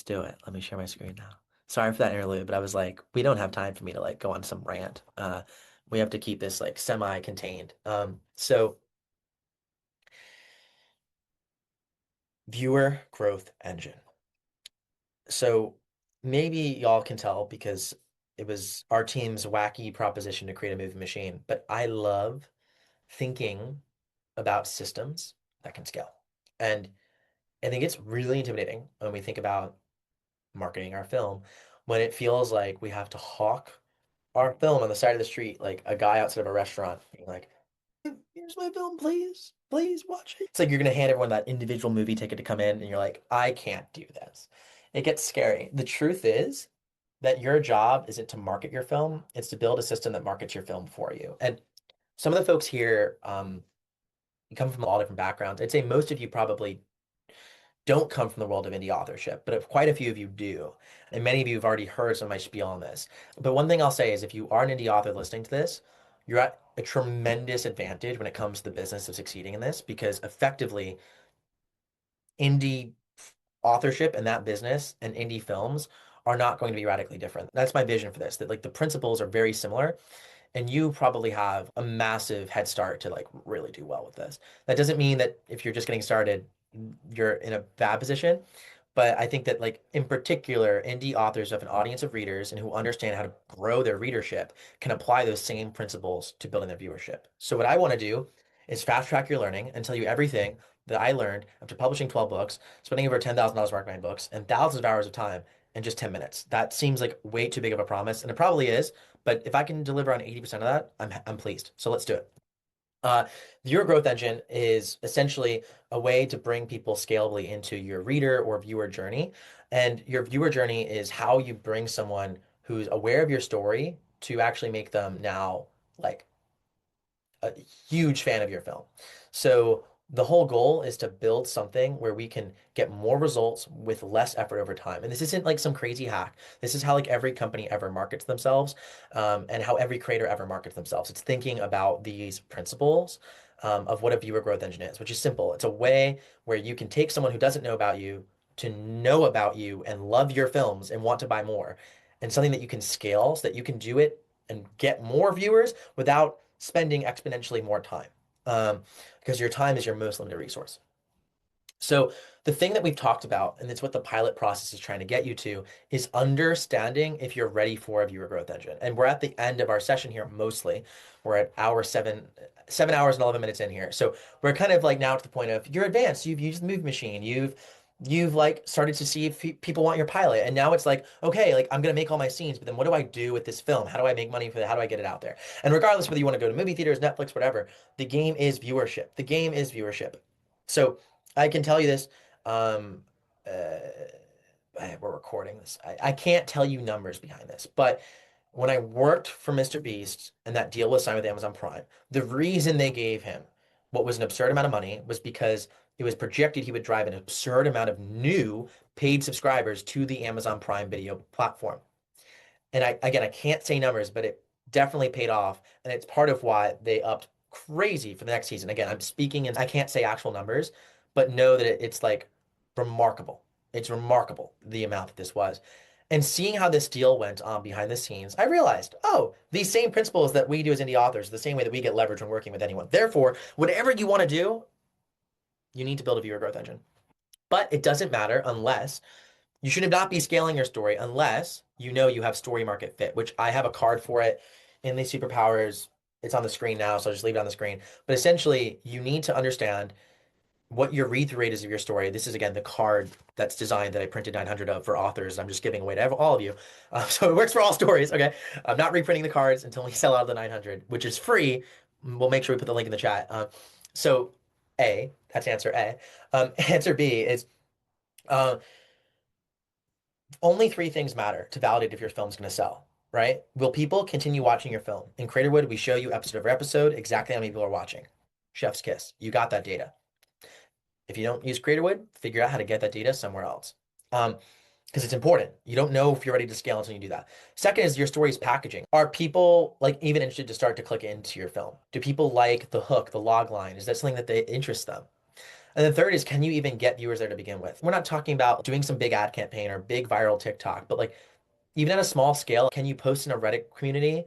Let's do it. Let me share my screen now. Sorry for that interlude, but I was like, we don't have time for me to like go on some rant. We have to keep this like semi-contained. So viewer growth engine. So maybe y'all can tell because it was our team's wacky proposition to create a movie machine, but I love thinking about systems that can scale. And I think it's really intimidating when we think about marketing our film when it feels like we have to hawk our film on the side of the street, like a guy outside of a restaurant, being like, here's my film, please, please watch it. It's like you're gonna hand everyone that individual movie ticket to come in, and you're like, I can't do this. It gets scary. The truth is that your job isn't to market your film, it's to build a system that markets your film for you. And some of the folks here, come from all different backgrounds. I'd say most of you probably don't come from the world of indie authorship, but quite a few of you do. And many of you have already heard some of my spiel on this. But one thing I'll say is if you are an indie author listening to this, you're at a tremendous advantage when it comes to the business of succeeding in this because effectively indie authorship and that business and indie films are not going to be radically different. That's my vision for this, that like the principles are very similar and you probably have a massive head start to like really do well with this. That doesn't mean that if you're just getting started, you're in a bad position. But I think that like in particular, indie authors who have an audience of readers and who understand how to grow their readership can apply those same principles to building their viewership. So what I want to do is fast track your learning and tell you everything that I learned after publishing 12 books, spending over $10,000 marketing my books, and thousands of hours of time in just 10 minutes. That seems like way too big of a promise, and it probably is. But if I can deliver on 80% of that, I'm pleased. So let's do it. Uh, your growth engine is essentially a way to bring people scalably into your reader or viewer journey. And your viewer journey is how you bring someone who's aware of your story to actually make them now like a huge fan of your film. So the whole goal is to build something where we can get more results with less effort over time. And this isn't like some crazy hack. This is how like every company ever markets themselves, and how every creator ever markets themselves. It's thinking about these principles, of what a viewer growth engine is, which is simple. It's a way where you can take someone who doesn't know about you to know about you and love your films and want to buy more, and something that you can scale so that you can do it and get more viewers without spending exponentially more time, because your time is your most limited resource. So the thing that we've talked about, and it's what the pilot process is trying to get you to, is understanding if you're ready for a viewer growth engine. And we're at the end of our session here mostly. We're at hour seven, 7 hours and 11 minutes in here. So we're kind of like now to the point of you're advanced. You've used the movie machine. You've like started to see if people want your pilot. And now it's like, okay, like I'm gonna make all my scenes, but then what do I do with this film? How do I make money for that? How do I get it out there? And regardless whether you want to go to movie theaters, Netflix, whatever, the game is viewership. The game is viewership. So I can tell you this. Um, uh, we're recording this. I can't tell you numbers behind this, but when I worked for Mr. Beast and that deal was signed with Amazon Prime, the reason they gave him what was an absurd amount of money was because it was projected he would drive an absurd amount of new paid subscribers to the Amazon Prime Video platform. And I can't say numbers, but it definitely paid off. And it's part of why they upped crazy for the next season. Again, I'm speaking and I can't say actual numbers, but know that it's like remarkable. It's remarkable the amount that this was. And seeing how this deal went on behind the scenes, I realized, oh, these same principles that we do as indie authors, the same way that we get leverage when working with anyone. Therefore, whatever you want to do, you need to build a viewer growth engine. But it doesn't matter unless you should not be scaling your story unless you know you have story market fit, which I have a card for it in these superpowers. It's on the screen now, so I'll just leave it on the screen. But essentially, you need to understand what your read through rate is of your story. This is again the card that's designed that I printed 900 of for authors. I'm just giving away to all of you. So it works for all stories. Okay. I'm not reprinting the cards until we sell out of the 900, which is free. We'll make sure we put the link in the chat. So that's answer A. Answer B is, uh, only three things matter to validate if your film's going to sell, right? Will people continue watching your film? In Creatorwood, we show you episode over episode exactly how many people are watching. Chef's kiss. You got that data. If you don't use Creatorwood, figure out how to get that data somewhere else. Because it's important. You don't know if you're ready to scale until you do that. Second is your story's packaging. Are people like even interested to start to click into your film? Do people like the hook, the log line? Is that something that they interest them? And then third is, can you even get viewers there to begin with? We're not talking about doing some big ad campaign or big viral TikTok, but like even at a small scale, can you post in a Reddit community?